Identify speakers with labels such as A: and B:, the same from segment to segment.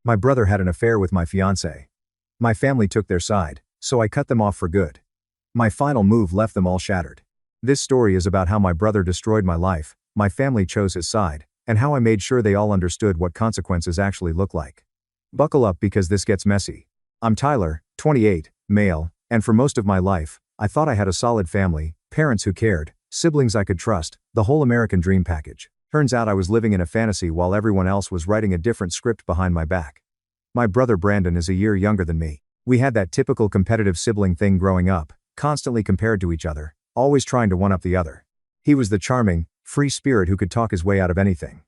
A: My brother had an affair with my fiancée. My family took their side, so I cut them off for good. My final move left them all shattered. This story is about how my brother destroyed my life, my family chose his side, and how I made sure they all understood what consequences actually look like. Buckle up because this gets messy. I'm Tyler, 28, male, and for most of my life, I thought I had a solid family, parents who cared, siblings I could trust, the whole American dream package. Turns out I was living in a fantasy while everyone else was writing a different script behind my back. My brother Brandon is a year younger than me. We had that typical competitive sibling thing growing up, constantly compared to each other, always trying to one-up the other. He was the charming, free spirit who could talk his way out of anything.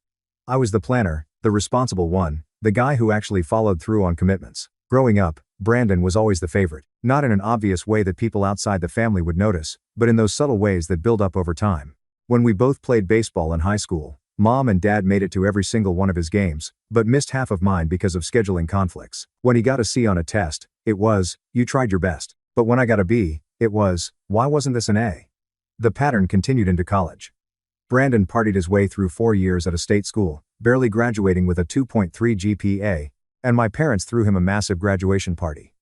A: I was the planner, the responsible one, the guy who actually followed through on commitments. Growing up, Brandon was always the favorite, not in an obvious way that people outside the family would notice, but in those subtle ways that build up over time. When we both played baseball in high school, Mom and Dad made it to every single one of his games, but missed half of mine because of scheduling conflicts. When he got a C on a test, it was, "You tried your best." But when I got a B, it was, "Why wasn't this an A?" The pattern continued into college. Brandon partied his way through 4 years at a state school, barely graduating with a 2.3 GPA, and my parents threw him a massive graduation party.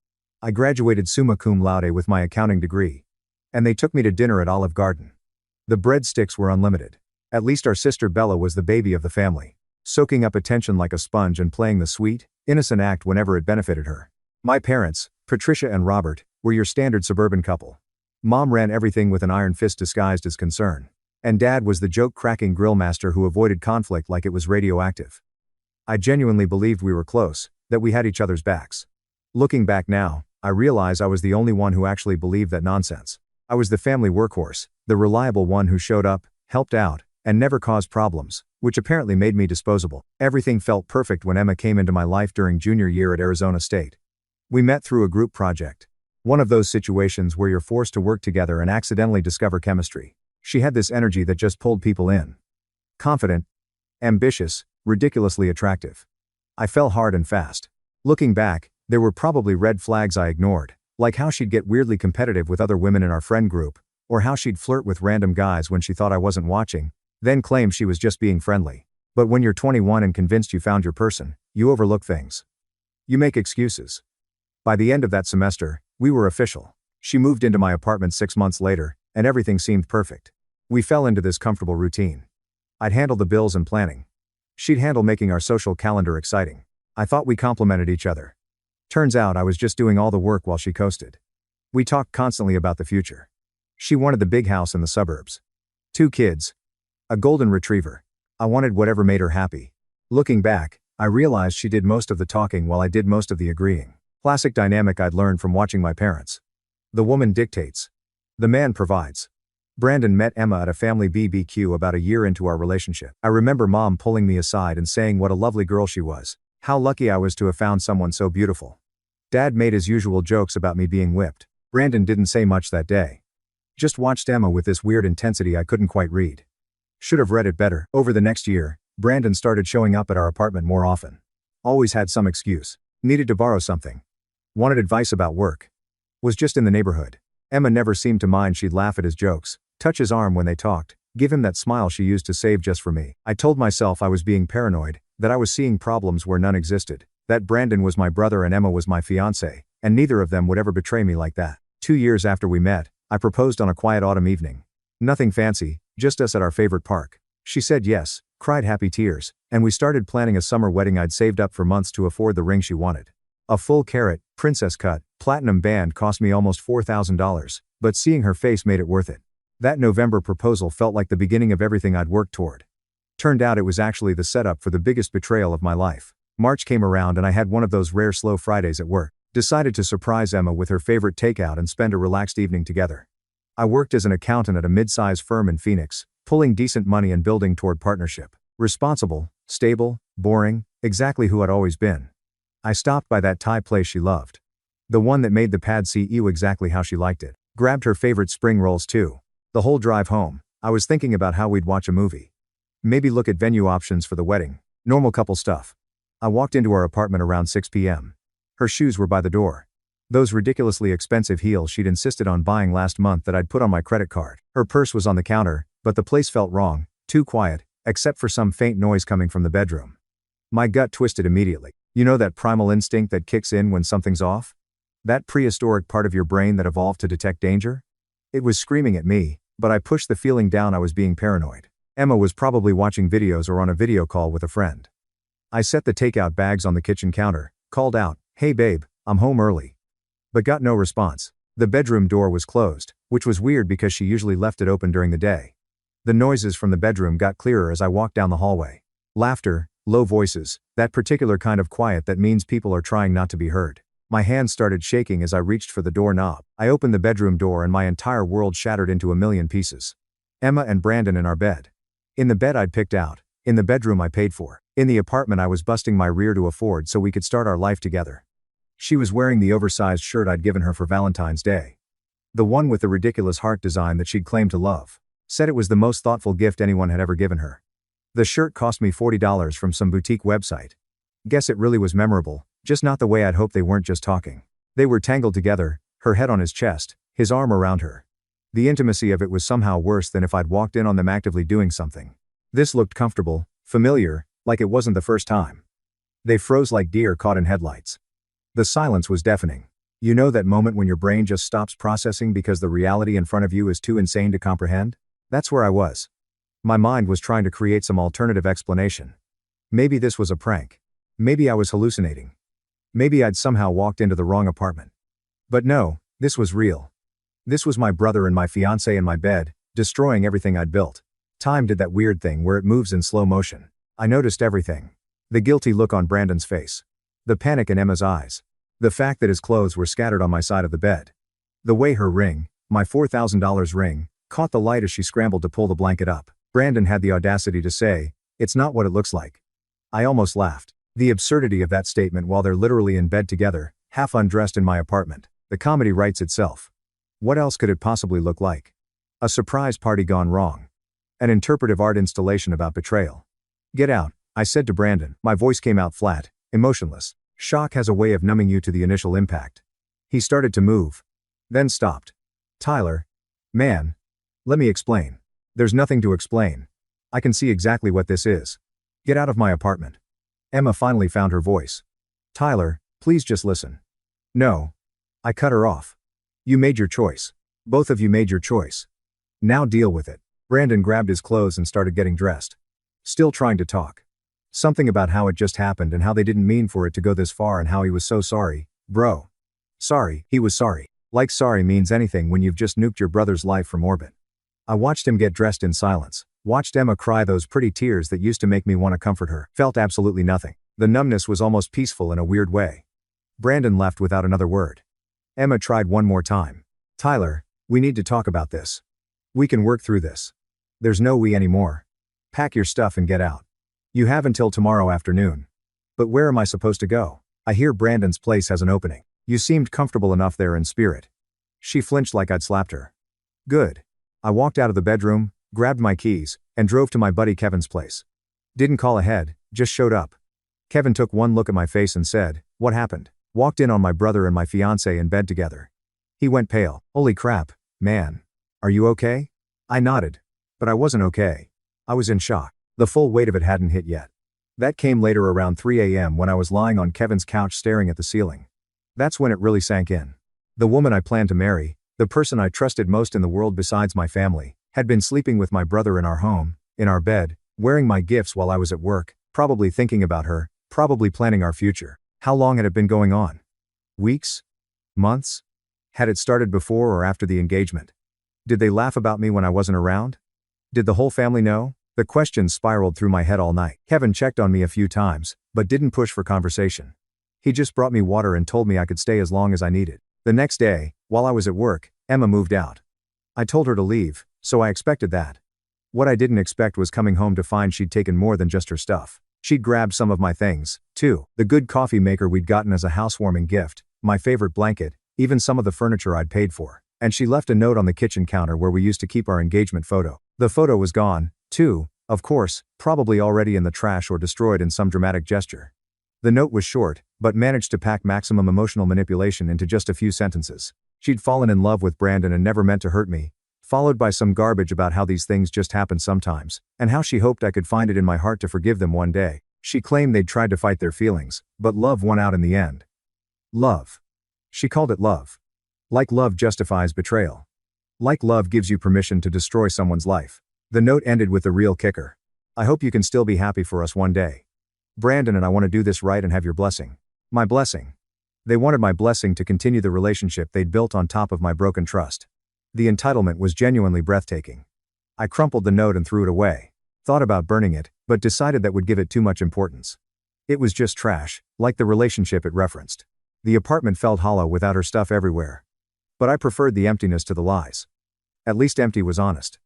A: I graduated summa cum laude with my accounting degree. And they took me to dinner at Olive Garden. The breadsticks were unlimited. At least our sister Bella was the baby of the family, soaking up attention like a sponge and playing the sweet, innocent act whenever it benefited her. My parents, Patricia and Robert, were your standard suburban couple. Mom ran everything with an iron fist disguised as concern. And Dad was the joke-cracking grill master who avoided conflict like it was radioactive. I genuinely believed we were close, that we had each other's backs. Looking back now, I realize I was the only one who actually believed that nonsense. I was the family workhorse, the reliable one who showed up, helped out, and never caused problems, which apparently made me disposable. Everything felt perfect when Emma came into my life during junior year at Arizona State. We met through a group project. One of those situations where you're forced to work together and accidentally discover chemistry. She had this energy that just pulled people in. Confident, ambitious, ridiculously attractive. I fell hard and fast. Looking back, there were probably red flags I ignored, like how she'd get weirdly competitive with other women in our friend group, or how she'd flirt with random guys when she thought I wasn't watching, then claim she was just being friendly. But when you're 21 and convinced you found your person, you overlook things. You make excuses. By the end of that semester, we were official. She moved into my apartment 6 months later, and everything seemed perfect. We fell into this comfortable routine. I'd handle the bills and planning. She'd handle making our social calendar exciting. I thought we complemented each other. Turns out I was just doing all the work while she coasted. We talked constantly about the future. She wanted the big house in the suburbs. 2 kids. A golden retriever. I wanted whatever made her happy. Looking back, I realized she did most of the talking while I did most of the agreeing. Classic dynamic I'd learned from watching my parents. The woman dictates. The man provides. Brandon met Emma at a family BBQ about a year into our relationship. I remember Mom pulling me aside and saying what a lovely girl she was. How lucky I was to have found someone so beautiful. Dad made his usual jokes about me being whipped. Brandon didn't say much that day. Just watched Emma with this weird intensity I couldn't quite read. Should have read it better. Over the next year, Brandon started showing up at our apartment more often. Always had some excuse. Needed to borrow something. Wanted advice about work. Was just in the neighborhood. Emma never seemed to mind. She'd laugh at his jokes, touch his arm when they talked, give him that smile she used to save just for me. I told myself I was being paranoid, that I was seeing problems where none existed, that Brandon was my brother and Emma was my fiancée, and neither of them would ever betray me like that. 2 years after we met, I proposed on a quiet autumn evening. Nothing fancy, just us at our favorite park. She said yes, cried happy tears, and we started planning a summer wedding I'd saved up for months to afford the ring she wanted. A full carat, princess cut, platinum band cost me almost $4,000, but seeing her face made it worth it. That November proposal felt like the beginning of everything I'd worked toward. Turned out it was actually the setup for the biggest betrayal of my life. March came around and I had one of those rare slow Fridays at work. Decided to surprise Emma with her favorite takeout and spend a relaxed evening together. I worked as an accountant at a mid-size firm in Phoenix, pulling decent money and building toward partnership. Responsible, stable, boring, exactly who I'd always been. I stopped by that Thai place she loved. The one that made the pad see ew exactly how she liked it. Grabbed her favorite spring rolls too. The whole drive home, I was thinking about how we'd watch a movie. Maybe look at venue options for the wedding. Normal couple stuff. I walked into our apartment around 6 p.m. Her shoes were by the door. Those ridiculously expensive heels she'd insisted on buying last month that I'd put on my credit card. Her purse was on the counter, but the place felt wrong, too quiet, except for some faint noise coming from the bedroom. My gut twisted immediately. You know that primal instinct that kicks in when something's off? That prehistoric part of your brain that evolved to detect danger? It was screaming at me, but I pushed the feeling down. I was being paranoid. Emma was probably watching videos or on a video call with a friend. I set the takeout bags on the kitchen counter, called out, "Hey babe, I'm home early." But got no response. The bedroom door was closed, which was weird because she usually left it open during the day. The noises from the bedroom got clearer as I walked down the hallway. Laughter, low voices, that particular kind of quiet that means people are trying not to be heard. My hands started shaking as I reached for the doorknob. I opened the bedroom door and my entire world shattered into a million pieces. Emma and Brandon in our bed. In the bed I'd picked out. In the bedroom I paid for. In the apartment I was busting my rear to afford so we could start our life together. She was wearing the oversized shirt I'd given her for Valentine's Day. The one with the ridiculous heart design that she'd claimed to love. Said it was the most thoughtful gift anyone had ever given her. The shirt cost me $40 from some boutique website. Guess it really was memorable, just not the way I'd hoped. They weren't just talking. They were tangled together, her head on his chest, his arm around her. The intimacy of it was somehow worse than if I'd walked in on them actively doing something. This looked comfortable, familiar, like it wasn't the first time. They froze like deer caught in headlights. The silence was deafening. You know that moment when your brain just stops processing because the reality in front of you is too insane to comprehend? That's where I was. My mind was trying to create some alternative explanation. Maybe this was a prank. Maybe I was hallucinating. Maybe I'd somehow walked into the wrong apartment. But no, this was real. This was my brother and my fiancée in my bed, destroying everything I'd built. Time did that weird thing where it moves in slow motion. I noticed everything. The guilty look on Brandon's face. The panic in Emma's eyes. The fact that his clothes were scattered on my side of the bed. The way her ring, my $4,000 ring, caught the light as she scrambled to pull the blanket up. Brandon had the audacity to say, "It's not what it looks like." I almost laughed. The absurdity of that statement while they're literally in bed together, half undressed in my apartment. The comedy writes itself. What else could it possibly look like? A surprise party gone wrong. An interpretive art installation about betrayal. "Get out," I said to Brandon. My voice came out flat, emotionless. Shock has a way of numbing you to the initial impact. He started to move. Then stopped. "Tyler. Man. Let me explain." "There's nothing to explain. I can see exactly what this is. Get out of my apartment." Emma finally found her voice. "Tyler, please just listen." "No." I cut her off. "You made your choice. Both of you made your choice. Now deal with it." Brandon grabbed his clothes and started getting dressed. Still trying to talk. Something about how it just happened and how they didn't mean for it to go this far and how he was so sorry. Bro. Sorry, he was sorry. Like sorry means anything when you've just nuked your brother's life from orbit. I watched him get dressed in silence. Watched Emma cry those pretty tears that used to make me want to comfort her. Felt absolutely nothing. The numbness was almost peaceful in a weird way. Brandon left without another word. Emma tried one more time. "Tyler, we need to talk about this. We can work through this. There's no we anymore. Pack your stuff and get out. You have until tomorrow afternoon." "But where am I supposed to go? I hear Brandon's place has an opening." "You seemed comfortable enough there in spirit." She flinched like I'd slapped her. "Good." I walked out of the bedroom, grabbed my keys, and drove to my buddy Kevin's place. Didn't call ahead, just showed up. Kevin took one look at my face and said, "What happened?" Walked in on my brother and my fiancée in bed together. He went pale. "Holy crap, man. Are you okay?" I nodded. But I wasn't okay. I was in shock. The full weight of it hadn't hit yet. That came later around 3 a.m. when I was lying on Kevin's couch staring at the ceiling. That's when it really sank in. The woman I planned to marry, the person I trusted most in the world besides my family, had been sleeping with my brother in our home, in our bed, wearing my gifts while I was at work, probably thinking about her, probably planning our future. How long had it been going on? Weeks? Months? Had it started before or after the engagement? Did they laugh about me when I wasn't around? Did the whole family know? The questions spiraled through my head all night. Kevin checked on me a few times, but didn't push for conversation. He just brought me water and told me I could stay as long as I needed. The next day, while I was at work, Emma moved out. I told her to leave, so I expected that. What I didn't expect was coming home to find she'd taken more than just her stuff. She'd grabbed some of my things, too. The good coffee maker we'd gotten as a housewarming gift, my favorite blanket, even some of the furniture I'd paid for. And she left a note on the kitchen counter where we used to keep our engagement photo. The photo was gone, too, of course, probably already in the trash or destroyed in some dramatic gesture. The note was short, but managed to pack maximum emotional manipulation into just a few sentences. She'd fallen in love with Brandon and never meant to hurt me, followed by some garbage about how these things just happen sometimes, and how she hoped I could find it in my heart to forgive them one day. She claimed they'd tried to fight their feelings, but love won out in the end. Love. She called it love. Like love justifies betrayal. Like love gives you permission to destroy someone's life. The note ended with the real kicker. I hope you can still be happy for us one day. Brandon and I want to do this right and have your blessing. My blessing. They wanted my blessing to continue the relationship they'd built on top of my broken trust. The entitlement was genuinely breathtaking. I crumpled the note and threw it away. Thought about burning it, but decided that would give it too much importance. It was just trash, like the relationship it referenced. The apartment felt hollow without her stuff everywhere. But I preferred the emptiness to the lies. At least empty was honest.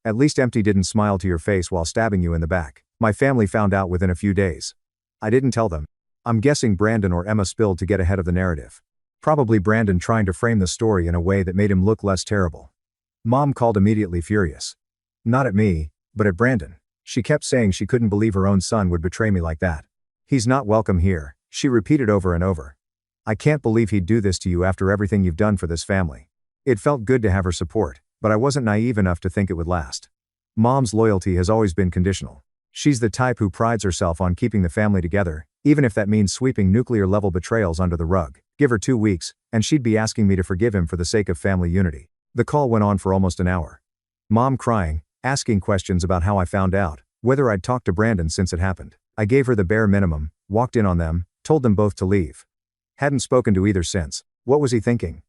A: At least empty didn't smile to your face while stabbing you in the back. My family found out within a few days. I didn't tell them. I'm guessing Brandon or Emma spilled to get ahead of the narrative. Probably Brandon trying to frame the story in a way that made him look less terrible. Mom called immediately furious. Not at me, but at Brandon. She kept saying she couldn't believe her own son would betray me like that. He's not welcome here, she repeated over and over. I can't believe he'd do this to you after everything you've done for this family. It felt good to have her support, but I wasn't naive enough to think it would last. Mom's loyalty has always been conditional. She's the type who prides herself on keeping the family together, even if that means sweeping nuclear-level betrayals under the rug. Give her 2 weeks, and she'd be asking me to forgive him for the sake of family unity. The call went on for almost an hour. Mom crying, asking questions about how I found out, whether I'd talked to Brandon since it happened. I gave her the bare minimum, walked in on them, told them both to leave. Hadn't spoken to either since. What was he thinking?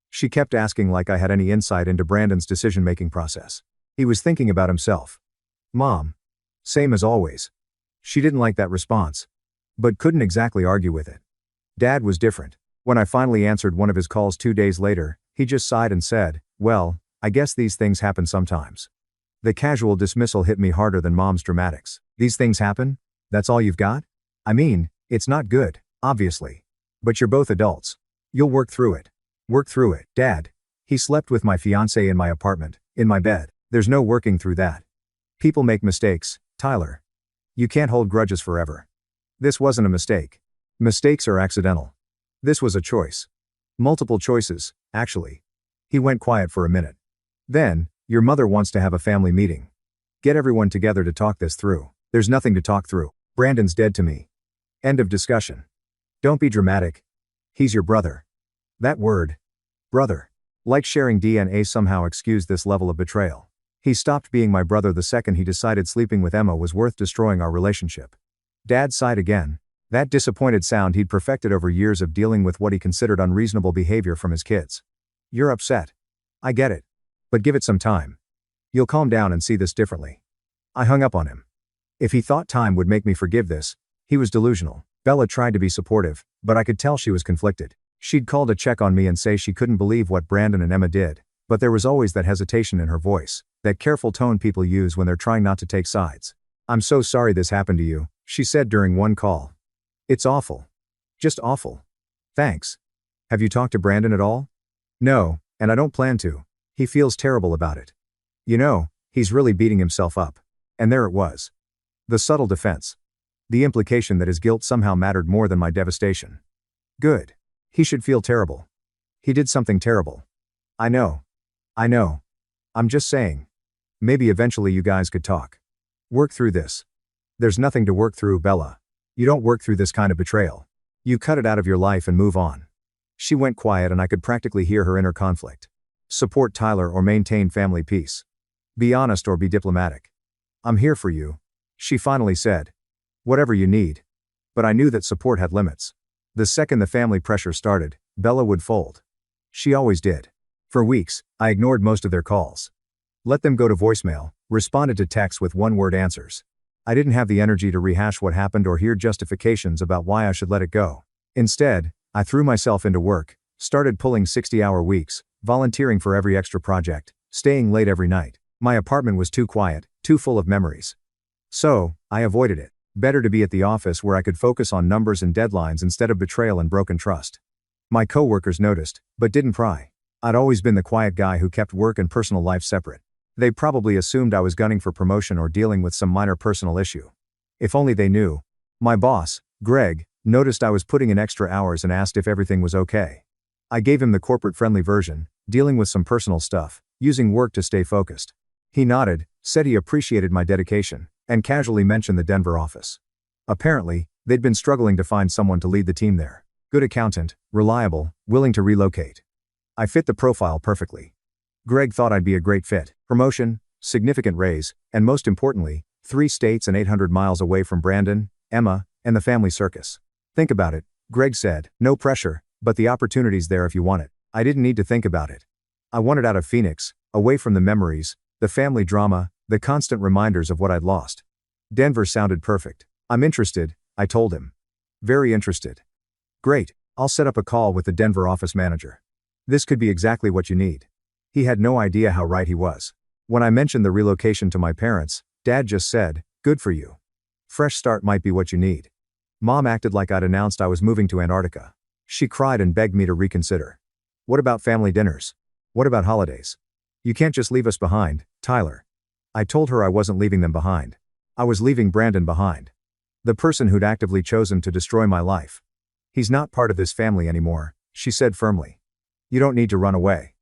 A: She kept asking like I had any insight into Brandon's decision-making process. He was thinking about himself. Mom. Same as always. She didn't like that response, but couldn't exactly argue with it. Dad was different. When I finally answered one of his calls 2 days later, he just sighed and said, "Well, I guess these things happen sometimes." The casual dismissal hit me harder than Mom's dramatics. These things happen? That's all you've got? I mean, it's not good, obviously. But you're both adults. You'll work through it. Work through it. Dad. He slept with my fiancée in my apartment, in my bed. There's no working through that. People make mistakes, Tyler. You can't hold grudges forever. This wasn't a mistake. Mistakes are accidental. This was a choice. Multiple choices, actually. He went quiet for a minute. Then, your mother wants to have a family meeting. Get everyone together to talk this through. There's nothing to talk through. Brandon's dead to me. End of discussion. Don't be dramatic. He's your brother. That word. Brother. Like sharing DNA somehow excused this level of betrayal. He stopped being my brother the second he decided sleeping with Emma was worth destroying our relationship. Dad sighed again. That disappointed sound he'd perfected over years of dealing with what he considered unreasonable behavior from his kids. You're upset. I get it. But give it some time. You'll calm down and see this differently. I hung up on him. If he thought time would make me forgive this, he was delusional. Bella tried to be supportive, but I could tell she was conflicted. She'd call to check on me and say she couldn't believe what Brandon and Emma did, but there was always that hesitation in her voice, that careful tone people use when they're trying not to take sides. I'm so sorry this happened to you, she said during one call. It's awful. Just awful. Thanks. Have you talked to Brandon at all? No, and I don't plan to. He feels terrible about it. You know, he's really beating himself up. And there it was. The subtle defense. The implication that his guilt somehow mattered more than my devastation. Good. He should feel terrible. He did something terrible. I know. I know. I'm just saying. Maybe eventually you guys could talk. Work through this. There's nothing to work through, Bella. You don't work through this kind of betrayal. You cut it out of your life and move on. She went quiet and I could practically hear her inner conflict. Support Tyler or maintain family peace. Be honest or be diplomatic. I'm here for you, she finally said. Whatever you need. But I knew that support had limits. The second the family pressure started, Bella would fold. She always did. For weeks, I ignored most of their calls. Let them go to voicemail, responded to texts with one-word answers. I didn't have the energy to rehash what happened or hear justifications about why I should let it go. Instead, I threw myself into work, started pulling 60-hour weeks, volunteering for every extra project, staying late every night. My apartment was too quiet, too full of memories. So, I avoided it. Better to be at the office where I could focus on numbers and deadlines instead of betrayal and broken trust. My coworkers noticed, but didn't pry. I'd always been the quiet guy who kept work and personal life separate. They probably assumed I was gunning for promotion or dealing with some minor personal issue. If only they knew. My boss, Greg, noticed I was putting in extra hours and asked if everything was okay. I gave him the corporate-friendly version, dealing with some personal stuff, using work to stay focused. He nodded, said he appreciated my dedication, and casually mentioned the Denver office. Apparently, they'd been struggling to find someone to lead the team there. Good accountant, reliable, willing to relocate. I fit the profile perfectly. Greg thought I'd be a great fit. Promotion, significant raise, and most importantly, 3 states and 800 miles away from Brandon, Emma, and the family circus. Think about it, Greg said. No pressure, but the opportunity's there if you want it. I didn't need to think about it. I wanted out of Phoenix, away from the memories, the family drama, the constant reminders of what I'd lost. Denver sounded perfect. I'm interested, I told him. Very interested. Great, I'll set up a call with the Denver office manager. This could be exactly what you need. He had no idea how right he was. When I mentioned the relocation to my parents, Dad just said, "Good for you. Fresh start might be what you need." Mom acted like I'd announced I was moving to Antarctica. She cried and begged me to reconsider. What about family dinners? What about holidays? You can't just leave us behind, Tyler. I told her I wasn't leaving them behind. I was leaving Brandon behind. The person who'd actively chosen to destroy my life. He's not part of this family anymore, she said firmly. You don't need to run away.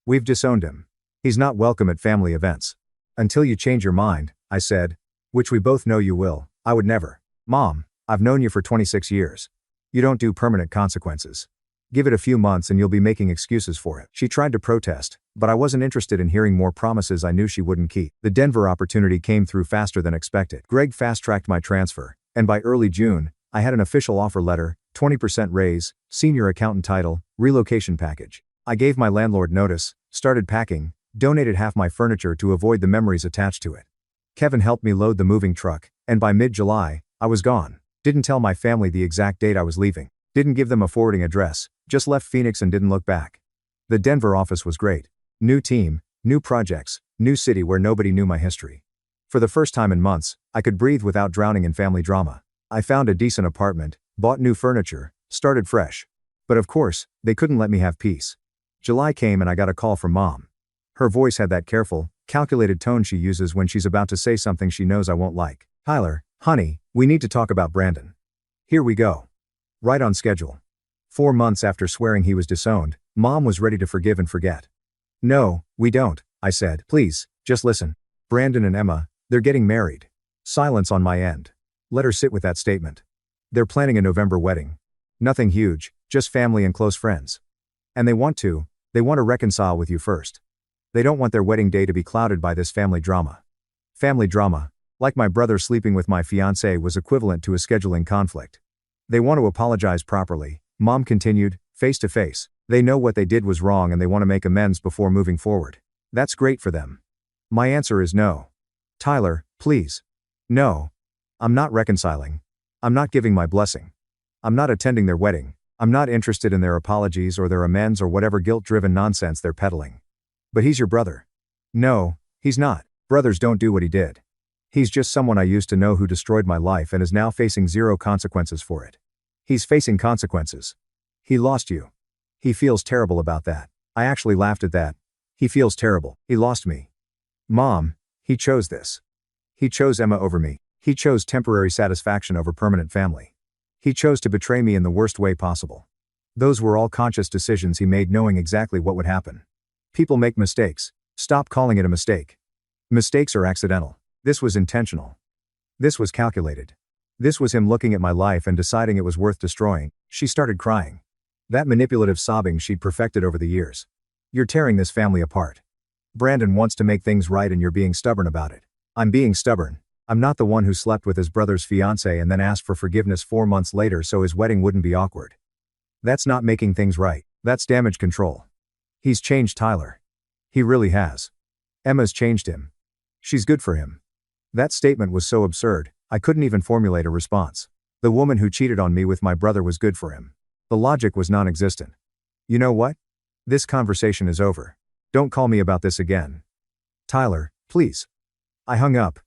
A: We've disowned him. He's not welcome at family events. Until you change your mind, I said. Which we both know you will. I would never. Mom, I've known you for 26 years. You don't do permanent consequences. Give it a few months and you'll be making excuses for it. She tried to protest, but I wasn't interested in hearing more promises I knew she wouldn't keep. The Denver opportunity came through faster than expected. Greg fast-tracked my transfer, and by early June, I had an official offer letter, 20% raise, senior accountant title, relocation package. I gave my landlord notice, started packing, donated half my furniture to avoid the memories attached to it. Kevin helped me load the moving truck, and by mid-July, I was gone. Didn't tell my family the exact date I was leaving. Didn't give them a forwarding address, just left Phoenix and didn't look back. The Denver office was great. New team, new projects, new city where nobody knew my history. For the first time in months, I could breathe without drowning in family drama. I found a decent apartment, bought new furniture, started fresh. But of course, they couldn't let me have peace. July came and I got a call from Mom. Her voice had that careful, calculated tone she uses when she's about to say something she knows I won't like. Tyler, honey, we need to talk about Brandon. Here we go. Right on schedule. 4 months after swearing he was disowned, Mom was ready to forgive and forget. No, we don't, I said. Please, just listen. Brandon and Emma, they're getting married. Silence on my end. Let her sit with that statement. They're planning a November wedding. Nothing huge, just family and close friends. And they want to reconcile with you first. They don't want their wedding day to be clouded by this family drama. Family drama, like my brother sleeping with my fiancée, was equivalent to a scheduling conflict. They want to apologize properly, Mom continued, face to face. They know what they did was wrong and they want to make amends before moving forward. That's great for them. My answer is no. Tyler, please. No. I'm not reconciling. I'm not giving my blessing. I'm not attending their wedding. I'm not interested in their apologies or their amends or whatever guilt-driven nonsense they're peddling. But he's your brother. No, he's not. Brothers don't do what he did. He's just someone I used to know who destroyed my life and is now facing 0 consequences for it. He's facing consequences. He lost you. He feels terrible about that. I actually laughed at that. He feels terrible. He lost me. Mom, he chose this. He chose Emma over me. He chose temporary satisfaction over permanent family. He chose to betray me in the worst way possible. Those were all conscious decisions he made knowing exactly what would happen. People make mistakes. Stop calling it a mistake. Mistakes are accidental. This was intentional. This was calculated. This was him looking at my life and deciding it was worth destroying. She started crying. That manipulative sobbing she'd perfected over the years. You're tearing this family apart. Brandon wants to make things right and you're being stubborn about it. I'm being stubborn. I'm not the one who slept with his brother's fiancée and then asked for forgiveness 4 months later so his wedding wouldn't be awkward. That's not making things right. That's damage control. He's changed Tyler. He really has. Emma's changed him. She's good for him. That statement was so absurd, I couldn't even formulate a response. The woman who cheated on me with my brother was good for him. The logic was non-existent. You know what? This conversation is over. Don't call me about this again. Tyler, please. I hung up.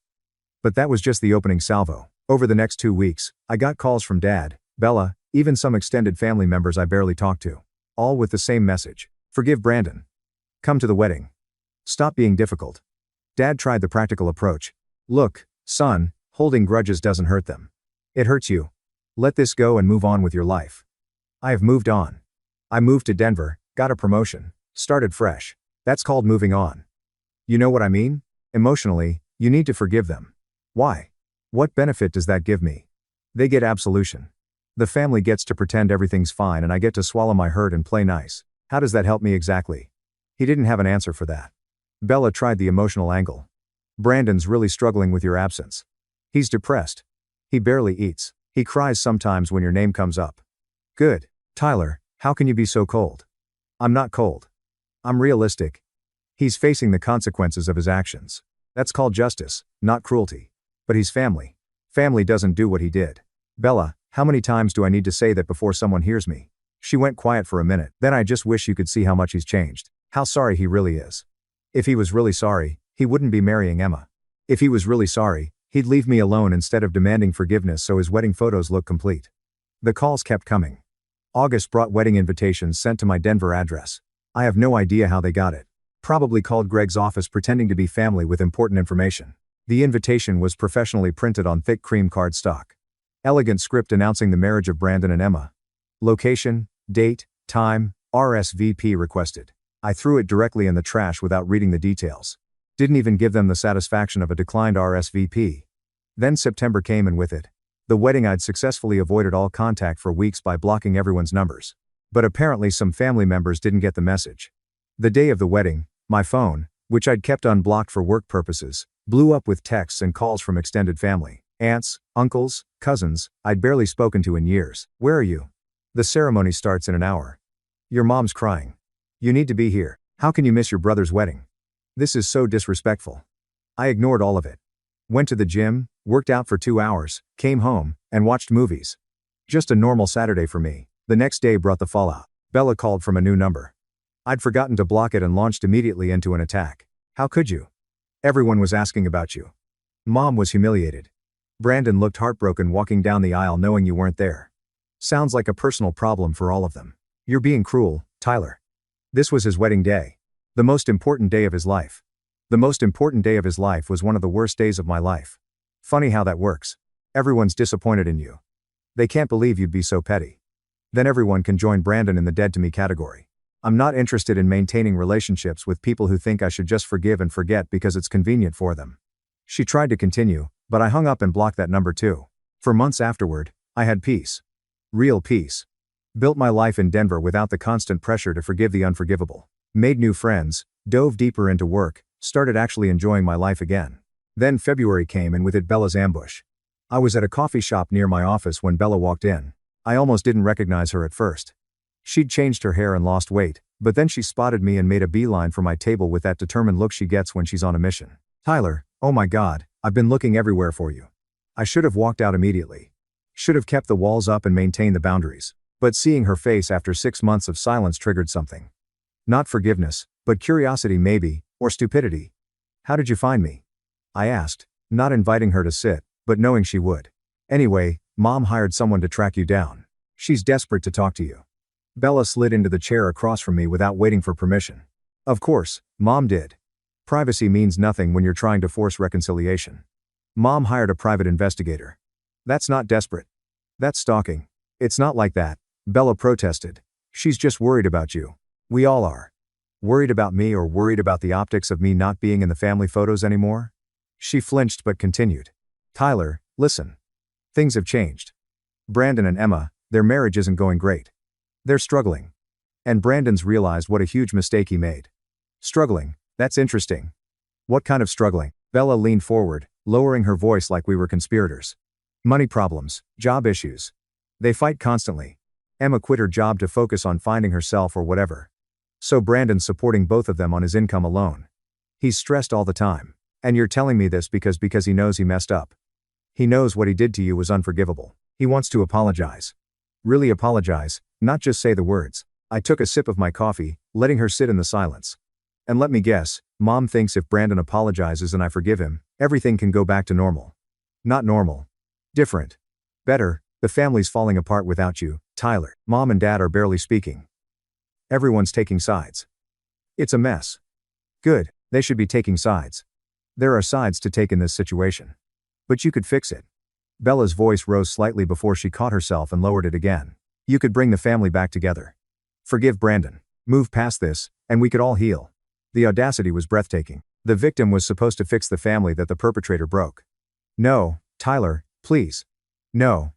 A: But that was just the opening salvo. Over the next 2 weeks, I got calls from Dad, Bella, even some extended family members I barely talked to. All with the same message. Forgive Brandon. Come to the wedding. Stop being difficult. Dad tried the practical approach. Look, son, holding grudges doesn't hurt them. It hurts you. Let this go and move on with your life. I have moved on. I moved to Denver, got a promotion, started fresh. That's called moving on. You know what I mean? Emotionally, you need to forgive them. Why? What benefit does that give me? They get absolution. The family gets to pretend everything's fine and I get to swallow my hurt and play nice. How does that help me exactly? He didn't have an answer for that. Bella tried the emotional angle. Brandon's really struggling with your absence. He's depressed. He barely eats. He cries sometimes when your name comes up. Good. Tyler, how can you be so cold? I'm not cold. I'm realistic. He's facing the consequences of his actions. That's called justice, not cruelty. But he's family. Family doesn't do what he did. Bella, how many times do I need to say that before someone hears me? She went quiet for a minute. Then I just wish you could see how much he's changed. How sorry he really is. If he was really sorry, he wouldn't be marrying Emma. If he was really sorry, he'd leave me alone instead of demanding forgiveness so his wedding photos look complete. The calls kept coming. August brought wedding invitations sent to my Denver address. I have no idea how they got it. Probably called Greg's office pretending to be family with important information. The invitation was professionally printed on thick cream cardstock. Elegant script announcing the marriage of Brandon and Emma. Location, date, time, RSVP requested. I threw it directly in the trash without reading the details. Didn't even give them the satisfaction of a declined RSVP. Then September came and with it. The wedding. I'd successfully avoided all contact for weeks by blocking everyone's numbers. But apparently some family members didn't get the message. The day of the wedding, my phone, which I'd kept unblocked for work purposes, blew up with texts and calls from extended family. Aunts, uncles, cousins, I'd barely spoken to in years. Where are you? The ceremony starts in an hour. Your mom's crying. You need to be here. How can you miss your brother's wedding? This is so disrespectful. I ignored all of it. Went to the gym, worked out for 2 hours, came home, and watched movies. Just a normal Saturday for me. The next day brought the fallout. Bella called from a new number. I'd forgotten to block it and launched immediately into an attack. How could you? Everyone was asking about you. Mom was humiliated. Brandon looked heartbroken walking down the aisle knowing you weren't there. Sounds like a personal problem for all of them. You're being cruel, Tyler. This was his wedding day. The most important day of his life. The most important day of his life was one of the worst days of my life. Funny how that works. Everyone's disappointed in you. They can't believe you'd be so petty. Then everyone can join Brandon in the dead to me category. I'm not interested in maintaining relationships with people who think I should just forgive and forget because it's convenient for them. She tried to continue, but I hung up and blocked that number too. For months afterward, I had peace. Real peace. Built my life in Denver without the constant pressure to forgive the unforgivable. Made new friends, dove deeper into work, started actually enjoying my life again. Then February came and with it Bella's ambush. I was at a coffee shop near my office when Bella walked in. I almost didn't recognize her at first. She'd changed her hair and lost weight, but then she spotted me and made a beeline for my table with that determined look she gets when she's on a mission. Tyler, oh my God, I've been looking everywhere for you. I should have walked out immediately. Should have kept the walls up and maintained the boundaries. But seeing her face after 6 months of silence triggered something. Not forgiveness, but curiosity maybe, or stupidity. How did you find me? I asked, not inviting her to sit, but knowing she would. Anyway, Mom hired someone to track you down. She's desperate to talk to you. Bella slid into the chair across from me without waiting for permission. Of course, Mom did. Privacy means nothing when you're trying to force reconciliation. Mom hired a private investigator. That's not desperate. That's stalking. It's not like that, Bella protested. She's just worried about you. We all are. Worried about me or worried about the optics of me not being in the family photos anymore? She flinched but continued. Tyler, listen. Things have changed. Brandon and Emma, their marriage isn't going great. They're struggling. And Brandon's realized what a huge mistake he made. Struggling, that's interesting. What kind of struggling? Bella leaned forward, lowering her voice like we were conspirators. Money problems, job issues. They fight constantly. Emma quit her job to focus on finding herself or whatever. So Brandon's supporting both of them on his income alone. He's stressed all the time. And you're telling me this because he knows he messed up. He knows what he did to you was unforgivable. He wants to apologize. Really apologize, not just say the words. I took a sip of my coffee, letting her sit in the silence. And let me guess, Mom thinks if Brandon apologizes and I forgive him, everything can go back to normal. Not normal. Different. Better. The family's falling apart without you, Tyler. Mom and Dad are barely speaking. Everyone's taking sides. It's a mess. Good, they should be taking sides. There are sides to take in this situation. But you could fix it. Bella's voice rose slightly before she caught herself and lowered it again. You could bring the family back together. Forgive Brandon. Move past this, and we could all heal. The audacity was breathtaking. The victim was supposed to fix the family that the perpetrator broke. No, Tyler, please. No.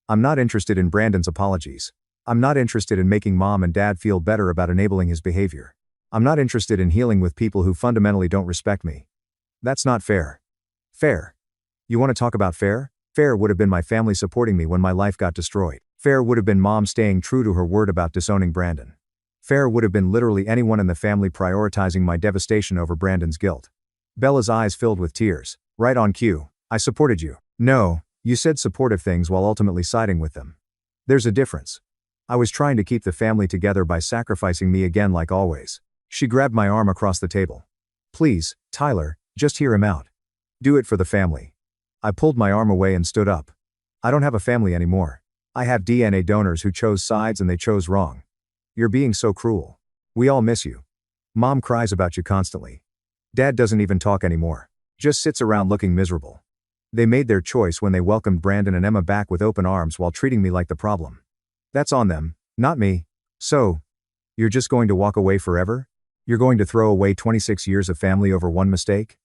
A: I'm not interested in Brandon's apologies. I'm not interested in making mom and dad feel better about enabling his behavior. I'm not interested in healing with people who fundamentally don't respect me. That's not fair. Fair. You want to talk about fair? Fair would have been my family supporting me when my life got destroyed. Fair would have been mom staying true to her word about disowning Brandon. Fair would have been literally anyone in the family prioritizing my devastation over Brandon's guilt. Bella's eyes filled with tears. Right on cue. I supported you. No, you said supportive things while ultimately siding with them. There's a difference. I was trying to keep the family together by sacrificing me again like always. She grabbed my arm across the table. Please, Tyler, just hear him out. Do it for the family. I pulled my arm away and stood up. I don't have a family anymore. I have DNA donors who chose sides and they chose wrong. You're being so cruel. We all miss you. Mom cries about you constantly. Dad doesn't even talk anymore. Just sits around looking miserable. They made their choice when they welcomed Brandon and Emma back with open arms while treating me like the problem. That's on them, not me. So, you're just going to walk away forever? You're going to throw away 26 years of family over one mistake?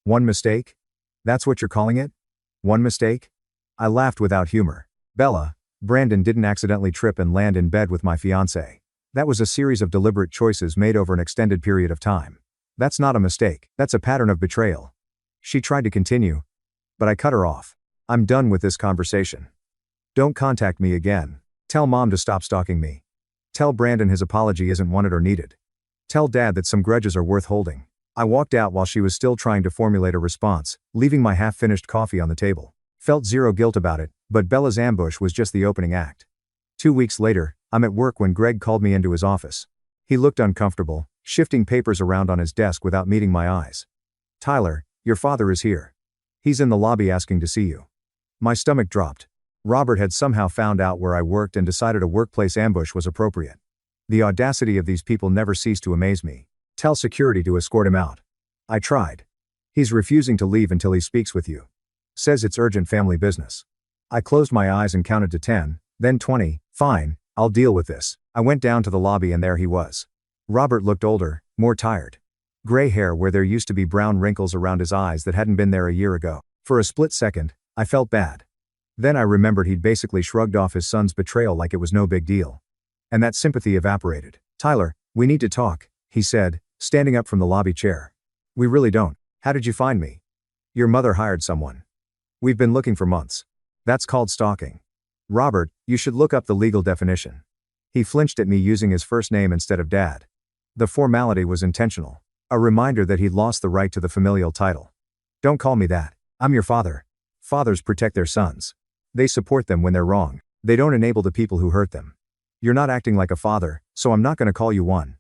A: One mistake? That's what you're calling it? One mistake? I laughed without humor. Bella, Brandon didn't accidentally trip and land in bed with my fiancée. That was a series of deliberate choices made over an extended period of time. That's not a mistake. That's a pattern of betrayal. She tried to continue, but I cut her off. I'm done with this conversation. Don't contact me again. Tell mom to stop stalking me. Tell Brandon his apology isn't wanted or needed. Tell dad that some grudges are worth holding. I walked out while she was still trying to formulate a response, leaving my half-finished coffee on the table. Felt zero guilt about it, but Bella's ambush was just the opening act. 2 weeks later, I'm at work when Greg called me into his office. He looked uncomfortable, shifting papers around on his desk without meeting my eyes. Tyler, your father is here. He's in the lobby asking to see you. My stomach dropped. Robert had somehow found out where I worked and decided a workplace ambush was appropriate. The audacity of these people never ceased to amaze me. Tell security to escort him out. I tried. He's refusing to leave until he speaks with you. Says it's urgent family business. I closed my eyes and counted to 10, then 20. Fine, I'll deal with this. I went down to the lobby and there he was. Robert looked older, more tired. Gray hair where there used to be brown wrinkles around his eyes that hadn't been there a year ago. For a split second, I felt bad. Then I remembered he'd basically shrugged off his son's betrayal like it was no big deal. And that sympathy evaporated. Tyler, we need to talk, he said, standing up from the lobby chair. We really don't. How did you find me? Your mother hired someone. We've been looking for months. That's called stalking. Robert, you should look up the legal definition. He flinched at me using his first name instead of dad. The formality was intentional. A reminder that he'd lost the right to the familial title. Don't call me that. I'm your father. Fathers protect their sons. They support them when they're wrong. They don't enable the people who hurt them. You're not acting like a father, so I'm not going to call you one.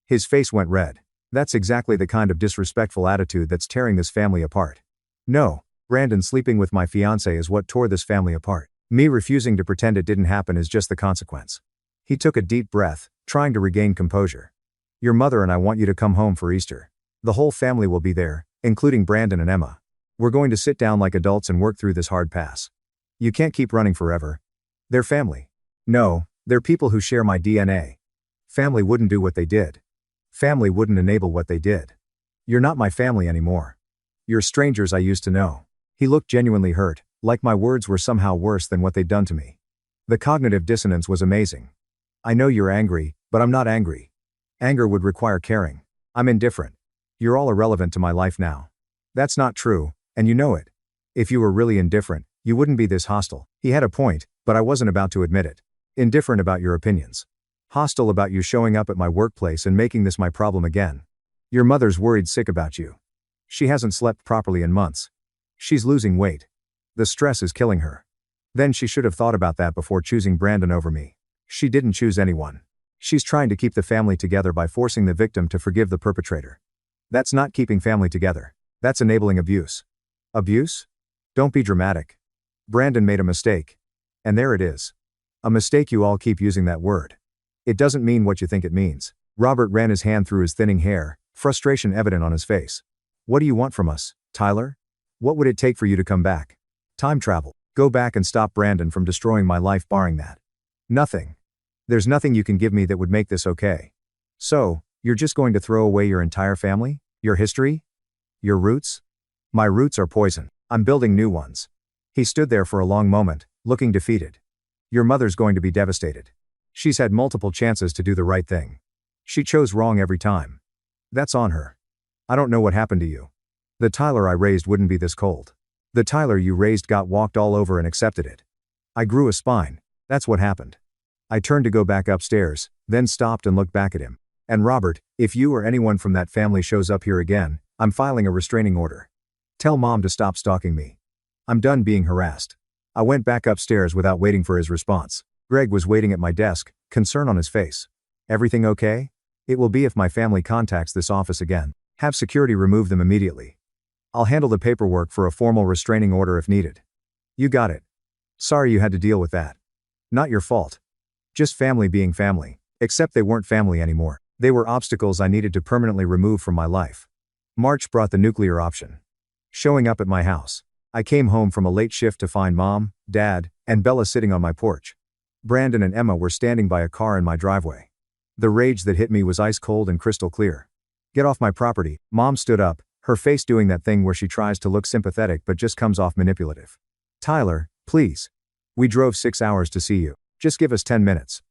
A: His face went red. That's exactly the kind of disrespectful attitude that's tearing this family apart. No, Brandon sleeping with my fiancée is what tore this family apart. Me refusing to pretend it didn't happen is just the consequence. He took a deep breath, trying to regain composure. Your mother and I want you to come home for Easter. The whole family will be there, including Brandon and Emma. We're going to sit down like adults and work through this hard pass. You can't keep running forever. They're family. No, they're people who share my DNA. Family wouldn't do what they did. Family wouldn't enable what they did. You're not my family anymore. You're strangers I used to know. He looked genuinely hurt, like my words were somehow worse than what they'd done to me. The cognitive dissonance was amazing. I know you're angry, but I'm not angry. Anger would require caring. I'm indifferent. You're all irrelevant to my life now. That's not true, and you know it. If you were really indifferent, you wouldn't be this hostile. He had a point, but I wasn't about to admit it. Indifferent about your opinions. Hostile about you showing up at my workplace and making this my problem again. Your mother's worried sick about you. She hasn't slept properly in months. She's losing weight. The stress is killing her. Then she should have thought about that before choosing Brandon over me. She didn't choose anyone. She's trying to keep the family together by forcing the victim to forgive the perpetrator. That's not keeping family together. That's enabling abuse. Abuse? Don't be dramatic. Brandon made a mistake. And there it is. A mistake. You all keep using that word. It doesn't mean what you think it means. Robert ran his hand through his thinning hair, frustration evident on his face. What do you want from us, Tyler? What would it take for you to come back? Time travel. Go back and stop Brandon from destroying my life barring that. Nothing. There's nothing you can give me that would make this okay. So, you're just going to throw away your entire family? Your history? Your roots? My roots are poison. I'm building new ones. He stood there for a long moment, looking defeated. Your mother's going to be devastated. She's had multiple chances to do the right thing. She chose wrong every time. That's on her. I don't know what happened to you. The Tyler I raised wouldn't be this cold. The Tyler you raised got walked all over and accepted it. I grew a spine. That's what happened. I turned to go back upstairs, then stopped and looked back at him. And Robert, if you or anyone from that family shows up here again, I'm filing a restraining order. Tell Mom to stop stalking me. I'm done being harassed. I went back upstairs without waiting for his response. Greg was waiting at my desk, concern on his face. Everything okay? It will be if my family contacts this office again. Have security remove them immediately. I'll handle the paperwork for a formal restraining order if needed. You got it. Sorry you had to deal with that. Not your fault. Just family being family. Except they weren't family anymore. They were obstacles I needed to permanently remove from my life. March brought the nuclear option. Showing up at my house. I came home from a late shift to find Mom, Dad, and Bella sitting on my porch. Brandon and Emma were standing by a car in my driveway. The rage that hit me was ice cold and crystal clear. Get off my property. Mom stood up, her face doing that thing where she tries to look sympathetic but just comes off manipulative. Tyler, please. We drove 6 hours to see you. Just give us 10 minutes.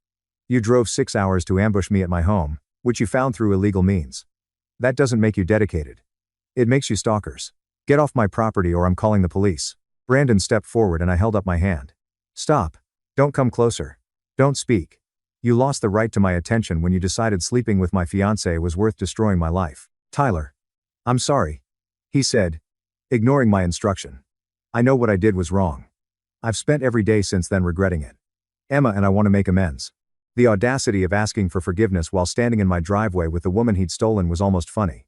A: You drove 6 hours to ambush me at my home, which you found through illegal means. That doesn't make you dedicated. It makes you stalkers. Get off my property or I'm calling the police. Brandon stepped forward and I held up my hand. Stop. Don't come closer. Don't speak. You lost the right to my attention when you decided sleeping with my fiancée was worth destroying my life. Tyler. I'm sorry. He said, ignoring my instruction. I know what I did was wrong. I've spent every day since then regretting it. Emma and I want to make amends. The audacity of asking for forgiveness while standing in my driveway with the woman he'd stolen was almost funny.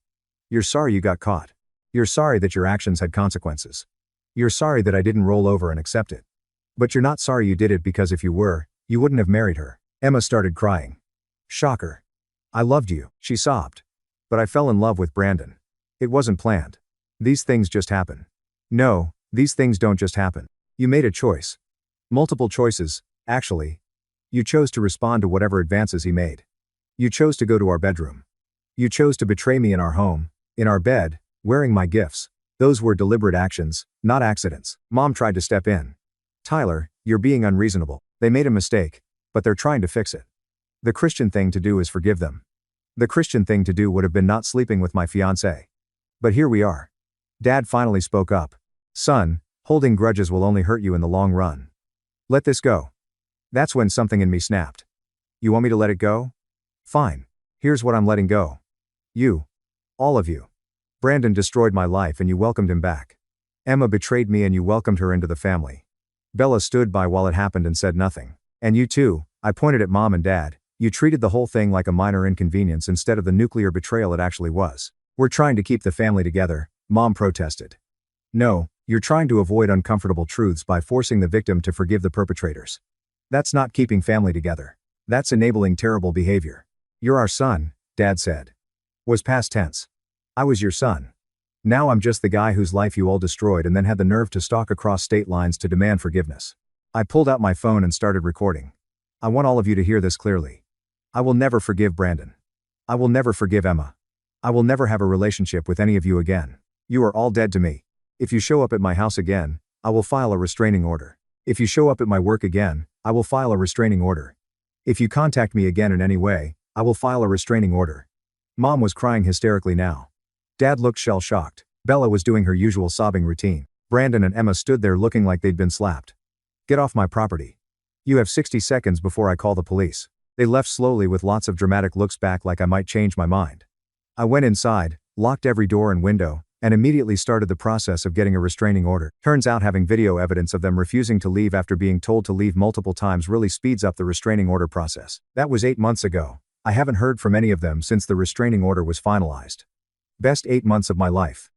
A: You're sorry you got caught. You're sorry that your actions had consequences. You're sorry that I didn't roll over and accept it. But you're not sorry you did it because if you were, you wouldn't have married her. Emma started crying. Shocker. I loved you, she sobbed. But I fell in love with Brandon. It wasn't planned. These things just happen. No, these things don't just happen. You made a choice. Multiple choices, actually. You chose to respond to whatever advances he made. You chose to go to our bedroom. You chose to betray me in our home, in our bed, wearing my gifts. Those were deliberate actions, not accidents. Mom tried to step in. Tyler, you're being unreasonable. They made a mistake, but they're trying to fix it. The Christian thing to do is forgive them. The Christian thing to do would have been not sleeping with my fiancée. But here we are. Dad finally spoke up. Son, holding grudges will only hurt you in the long run. Let this go. That's when something in me snapped. You want me to let it go? Fine. Here's what I'm letting go. You. All of you. Brandon destroyed my life and you welcomed him back. Emma betrayed me and you welcomed her into the family. Bella stood by while it happened and said nothing. And you too, I pointed at Mom and Dad, you treated the whole thing like a minor inconvenience instead of the nuclear betrayal it actually was. We're trying to keep the family together, Mom protested. No, you're trying to avoid uncomfortable truths by forcing the victim to forgive the perpetrators. That's not keeping family together. That's enabling terrible behavior. You're our son, Dad said. Was past tense. I was your son. Now I'm just the guy whose life you all destroyed and then had the nerve to stalk across state lines to demand forgiveness. I pulled out my phone and started recording. I want all of you to hear this clearly. I will never forgive Brandon. I will never forgive Emma. I will never have a relationship with any of you again. You are all dead to me. If you show up at my house again, I will file a restraining order. If you show up at my work again, I will file a restraining order. If you contact me again in any way, I will file a restraining order. Mom was crying hysterically now. Dad looked shell-shocked. Bella was doing her usual sobbing routine. Brandon and Emma stood there looking like they'd been slapped. Get off my property. You have 60 seconds before I call the police. They left slowly with lots of dramatic looks back like I might change my mind. I went inside, locked every door and window, and immediately started the process of getting a restraining order. Turns out having video evidence of them refusing to leave after being told to leave multiple times really speeds up the restraining order process. That was 8 months ago. I haven't heard from any of them since the restraining order was finalized. Best 8 months of my life.